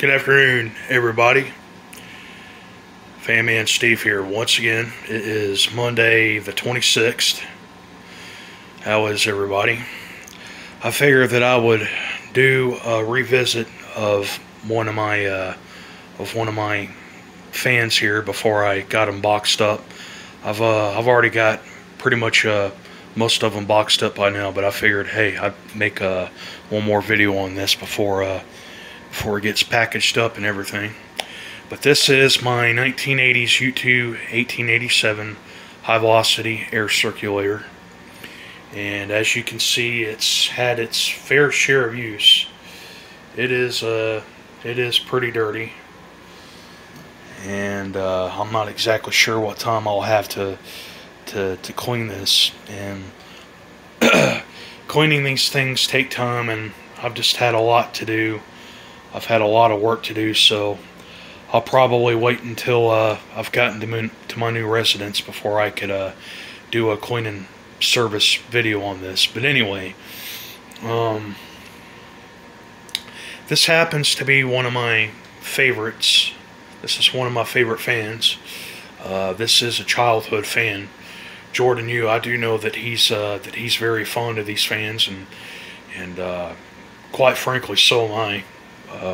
Good afternoon, everybody. Fanman Steve here once again. It is Monday the 26th. How is everybody? I figured that I would do a revisit of one of my fans here before I got them boxed up. I've already got pretty much most of them boxed up by now, but I figured, hey, I'd make one more video on this before it gets packaged up and everything. But this is my 1980s U2 1887 high velocity air circulator, and as you can see, it's had its fair share of use. It is pretty dirty, and I'm not exactly sure what time I'll have to clean this, and cleaning these things take time, and I've just had a lot to do. I've had a lot of work to do, so I'll probably wait until I've gotten to my new residence before I could do a cleaning service video on this. But anyway, this happens to be one of my favorites. This is one of my favorite fans. This is a childhood fan, Jordan Yu. I do know that he's very fond of these fans, and quite frankly, so am I.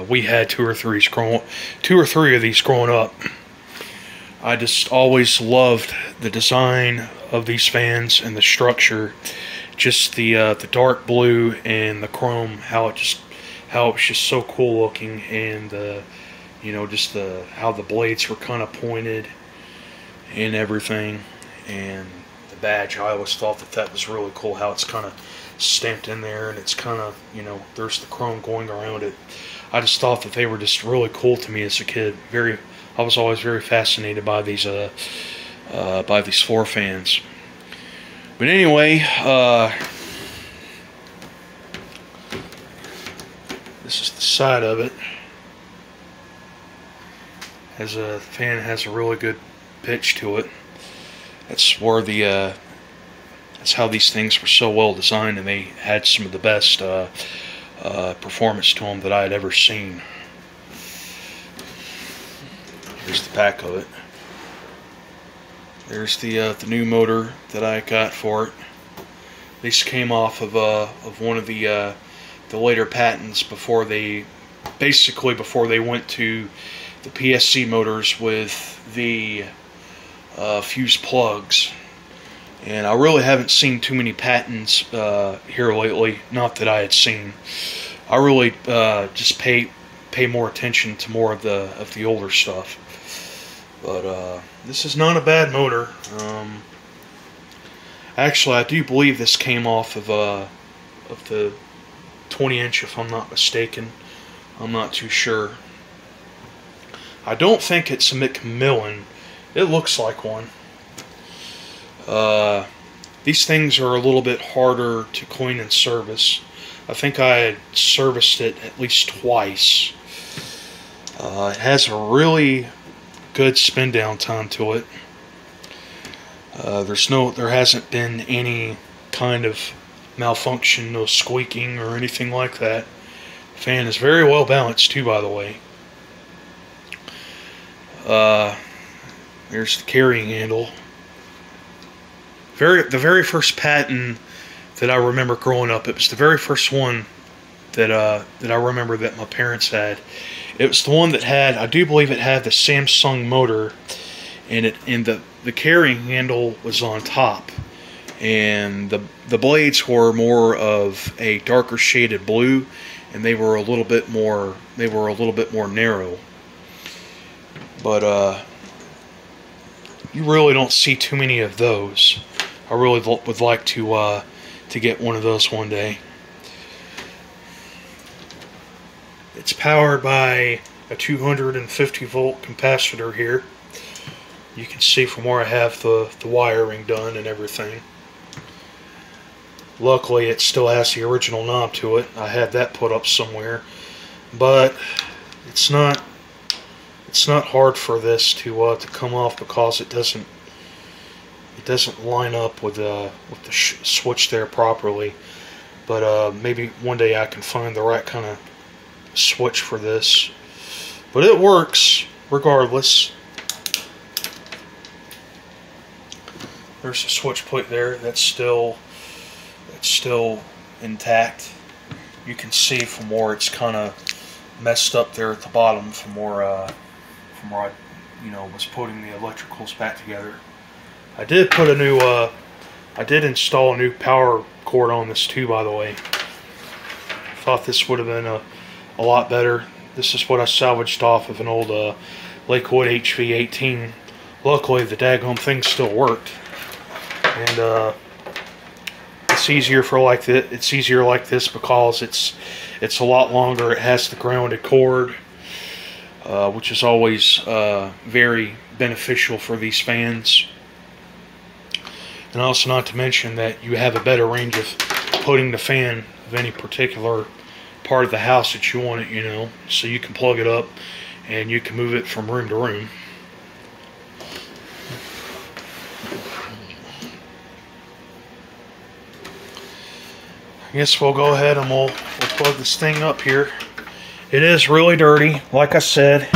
We had two or three of these growing up. I just always loved the design of these fans and the structure, just the dark blue and the chrome, how it was just so cool looking, and how the blades were kind of pointed and everything, and the badge. I always thought that was really cool, how it's kind of stamped in there, and it's kind of, there's the chrome going around it. I just thought that they were just really cool to me as a kid. I was always very fascinated by these floor fans. But anyway, this is the side of it. As a fan, has a really good pitch to it. That's where that's how these things were so well designed, and they had some of the best performance to them that I had ever seen. Here's the back of it. There's the new motor that I got for it. These came off of one of the later patents before they went to the PSC motors with the fuse plugs. And I really haven't seen too many patents here lately. Not that I had seen. I really just pay more attention to more of the older stuff. But this is not a bad motor. Actually, I do believe this came off of the 20-inch, if I'm not mistaken. I'm not too sure. I don't think it's a Macmillan. It looks like one. These things are a little bit harder to clean and service. I think I had serviced it at least twice. It has a really good spin down time to it. There hasn't been any kind of malfunction, no squeaking or anything like that. The fan is very well balanced too, by the way. There's the carrying handle. The very first patent that I remember growing up, it was the very first one that I remember that my parents had. It was the one that had, I do believe it had the Samsung motor, and the carrying handle was on top, and the blades were more of a darker shaded blue, and they were a little bit more narrow. But you really don't see too many of those. I really would like to get one of those one day. It's powered by a 250 volt capacitor here. You can see from where I have the wiring done and everything. Luckily, it still has the original knob to it. I had that put up somewhere, but it's not hard for this to come off, because it doesn't line up with the switch there properly. But maybe one day I can find the right kind of switch for this. But it works regardless. There's a switch plate there that's still intact. You can see from where it's kind of messed up there at the bottom from where I was putting the electricals back together. I did put a new I did install a new power cord on this too, by the way. Thought this would have been a lot better. This is what I salvaged off of an old Lakewood HV18. Luckily the daggone thing still worked. And it's easier for like this. It's easier like this because it's a lot longer. It has the grounded cord, which is always very beneficial for these fans. And also, not to mention that you have a better range of putting the fan of any particular part of the house that you want it, you know. So you can plug it up and you can move it from room to room. I guess we'll go ahead and we'll plug this thing up here. It is really dirty, like I said.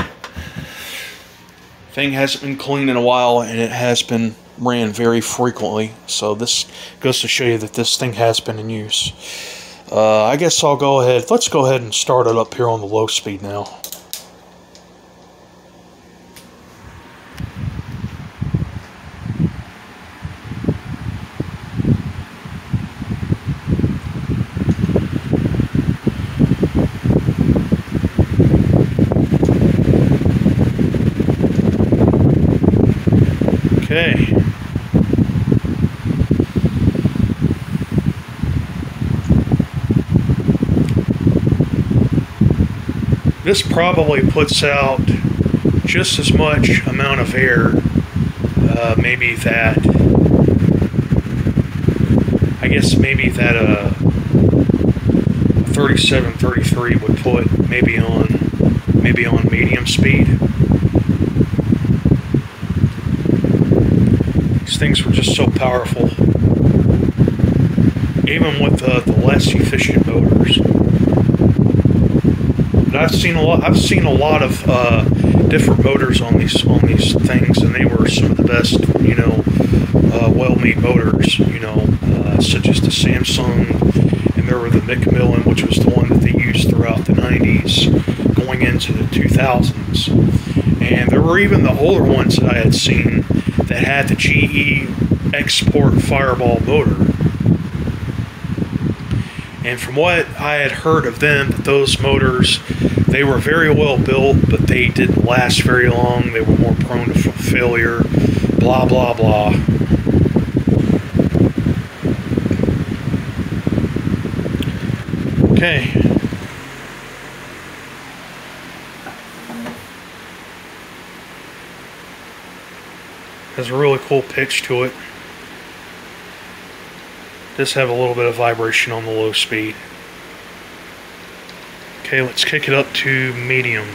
Thing hasn't been cleaned in a while, and it has been ran very frequently. So this goes to show you that this thing has been in use. I guess I'll go ahead. Let's go ahead and start it up here on the low speed now. Okay. This probably puts out just as much amount of air, maybe that, I guess maybe that a 3733 would put maybe on medium speed. These things were just so powerful, even with the less efficient motors. But I've seen a lot of different motors on these things, and they were some of the best, you know, well-made motors, you know, such as the Samsung, and there were the Macmillan, which was the one that they used throughout the 90s, going into the 2000s. And there were even the older ones that I had seen that had the GE Export Fireball motor. And from what I had heard of them, that those motors, they were very well built, but they didn't last very long. They were more prone to failure, blah, blah, blah. Okay. Has a really cool pitch to it. Does have a little bit of vibration on the low speed. Okay, let's kick it up to medium.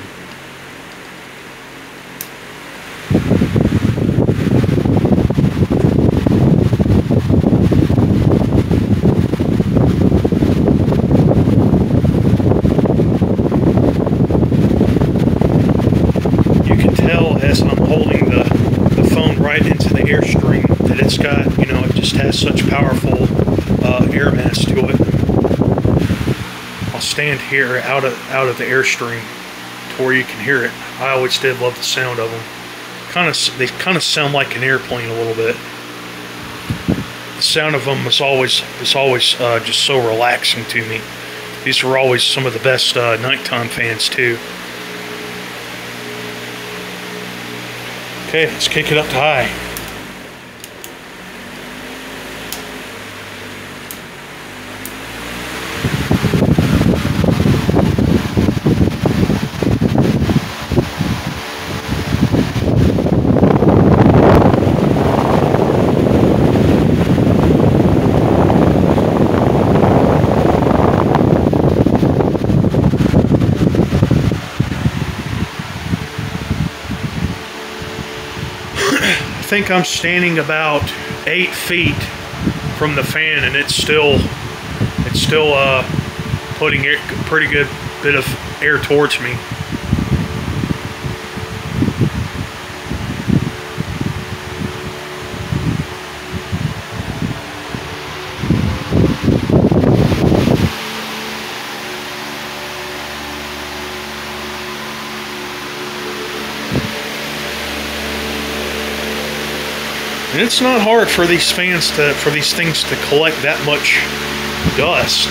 You can tell as I'm holding the phone right into the Airstream that it's got, you know, it just has such powerful air mass to it. I'll stand here out of the Airstream to where you can hear it. I always did love the sound of them. They kind of sound like an airplane a little bit. The sound of them was always just so relaxing to me. These were always some of the best nighttime fans too. Okay, let's kick it up to high. I think I'm standing about 8 feet from the fan, and it's still putting a pretty good bit of air towards me. And it's not hard for these things to collect that much dust.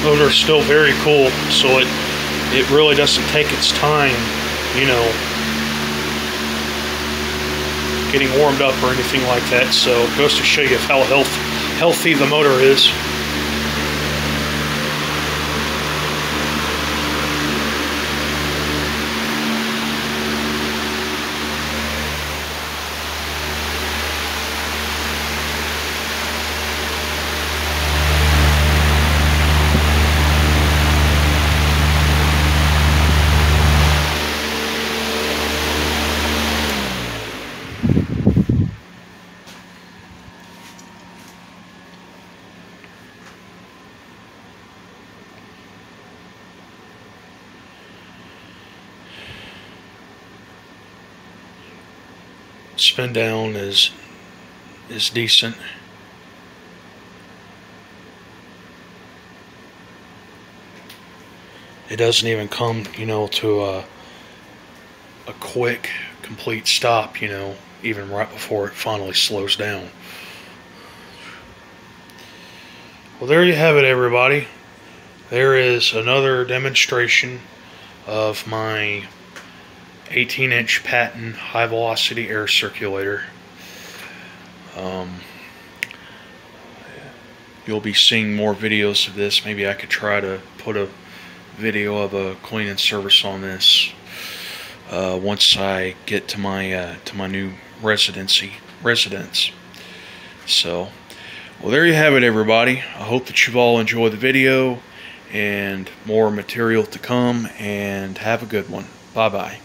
Motor's still very cool, so it really doesn't take its time, you know, getting warmed up or anything like that. So it goes to show you how healthy the motor is. Spin down is decent. It doesn't even come, you know, to a quick, complete stop, you know, even right before it finally slows down. Well, there you have it, everybody. There is another demonstration of my 18-inch Patton high-velocity air circulator. You'll be seeing more videos of this. Maybe I could try to put a video of a cleaning service on this once I get to my new residence. So, well, there you have it, everybody. I hope that you've all enjoyed the video, and more material to come, and have a good one. Bye-bye.